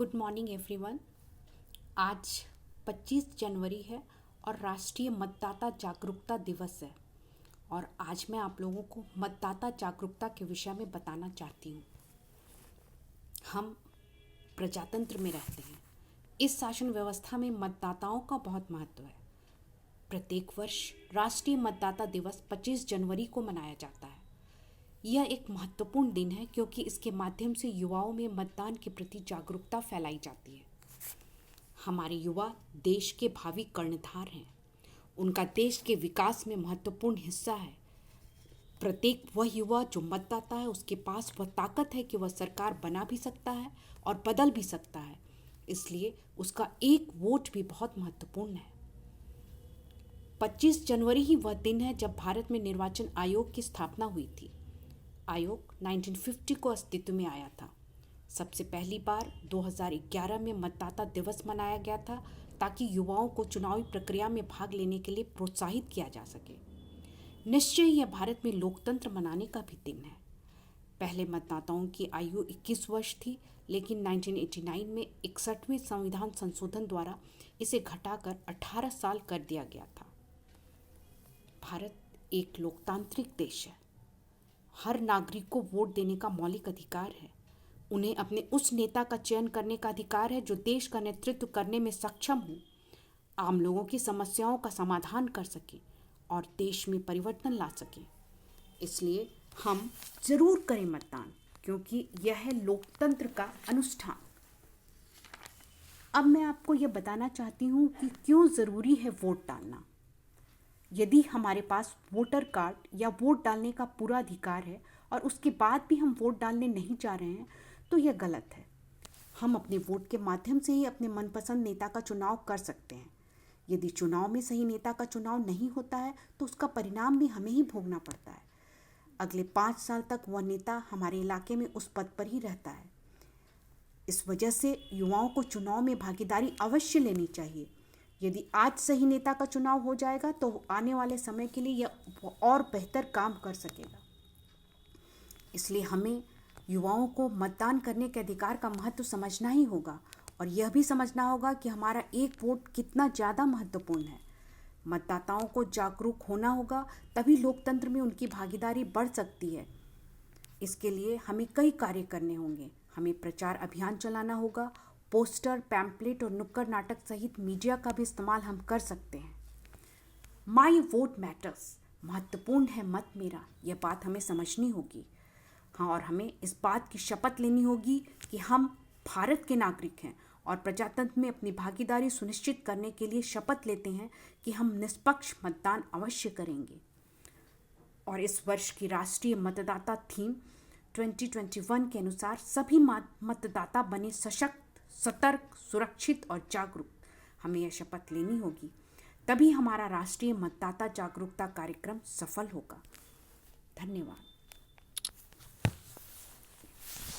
Good morning everyone. आज 25 जनवरी है और राष्ट्रीय मतदाता जागरूकता दिवस है। और आज मैं आप लोगों को मतदाता जागरूकता के विषय में बताना चाहती हूँ। हम प्रजातंत्र में रहते हैं। इस शासन व्यवस्था में मतदाताओं का बहुत महत्व है। प्रत्येक वर्ष राष्ट्रीय मतदाता दिवस 25 जनवरी को मनाया जाता है। यह एक महत्वपूर्ण दिन है क्योंकि इसके माध्यम से युवाओं में मतदान के प्रति जागरूकता फैलाई जाती है। हमारे युवा देश के भावी कर्णधार हैं। उनका देश के विकास में महत्वपूर्ण हिस्सा है। प्रत्येक वह युवा जो मतदाता है उसके पास वह ताकत है कि वह सरकार बना भी सकता है और बदल भी सकता है। इसलिए उसका एक वोट भी बहुत महत्वपूर्ण है। 25 जनवरी ही वह दिन है जब भारत में निर्वाचन आयोग की स्थापना हुई थी। आयोग 1950 को अस्तित्व में आया था। सबसे पहली बार 2011 में मतदाता दिवस मनाया गया था ताकि युवाओं को चुनावी प्रक्रिया में भाग लेने के लिए प्रोत्साहित किया जा सके। निश्चय यह भारत में लोकतंत्र मनाने का भी दिन है। पहले मतदाताओं की आयु 21 वर्ष थी, लेकिन 1989 में 61वें संविधान संशोधन द्वारा इसे घटाकर 18 साल कर दिया गया था। भारत एक लोकतांत्रिक देश है। हर नागरिक को वोट देने का मौलिक अधिकार है। उन्हें अपने उस नेता का चयन करने का अधिकार है जो देश का नेतृत्व करने में सक्षम हो, आम लोगों की समस्याओं का समाधान कर सके और देश में परिवर्तन ला सके। इसलिए हम जरूर करें मतदान, क्योंकि यह है लोकतंत्र का अनुष्ठान। अब मैं आपको यह बताना चाहती हूँ कि क्यों ज़रूरी है वोट डालना। यदि हमारे पास वोटर कार्ड या वोट डालने का पूरा अधिकार है और उसके बाद भी हम वोट डालने नहीं जा रहे हैं तो यह गलत है। हम अपने वोट के माध्यम से ही अपने मनपसंद नेता का चुनाव कर सकते हैं। यदि चुनाव में सही नेता का चुनाव नहीं होता है तो उसका परिणाम भी हमें ही भोगना पड़ता है। अगले 5 साल तक वह नेता हमारे इलाके में उस पद पर ही रहता है। इस वजह से युवाओं को चुनाव में भागीदारी अवश्य लेनी चाहिए। यदि आज सही नेता का चुनाव हो जाएगा तो आने वाले समय के लिए यह और बेहतर काम कर सकेगा। इसलिए हमें युवाओं को मतदान करने के अधिकार का महत्व समझना ही होगा और यह भी समझना होगा कि हमारा एक वोट कितना ज़्यादा महत्वपूर्ण है। मतदाताओं को जागरूक होना होगा, तभी लोकतंत्र में उनकी भागीदारी बढ़ सकती है। इसके लिए हमें कई कार्य करने होंगे। हमें प्रचार अभियान चलाना होगा। पोस्टर, पैम्पलेट और नुक्कड़ नाटक सहित मीडिया का भी इस्तेमाल हम कर सकते हैं। माई वोट मैटर्स, महत्वपूर्ण है मत मेरा, यह बात हमें समझनी होगी। हाँ, और हमें इस बात की शपथ लेनी होगी कि हम भारत के नागरिक हैं और प्रजातंत्र में अपनी भागीदारी सुनिश्चित करने के लिए शपथ लेते हैं कि हम निष्पक्ष मतदान अवश्य करेंगे। और इस वर्ष की राष्ट्रीय मतदाता थीम 2021 के अनुसार सभी मतदाता बने सशक्त, सतर्क, सुरक्षित और जागरूक। हमें यह शपथ लेनी होगी, तभी हमारा राष्ट्रीय मतदाता जागरूकता कार्यक्रम सफल होगा। धन्यवाद।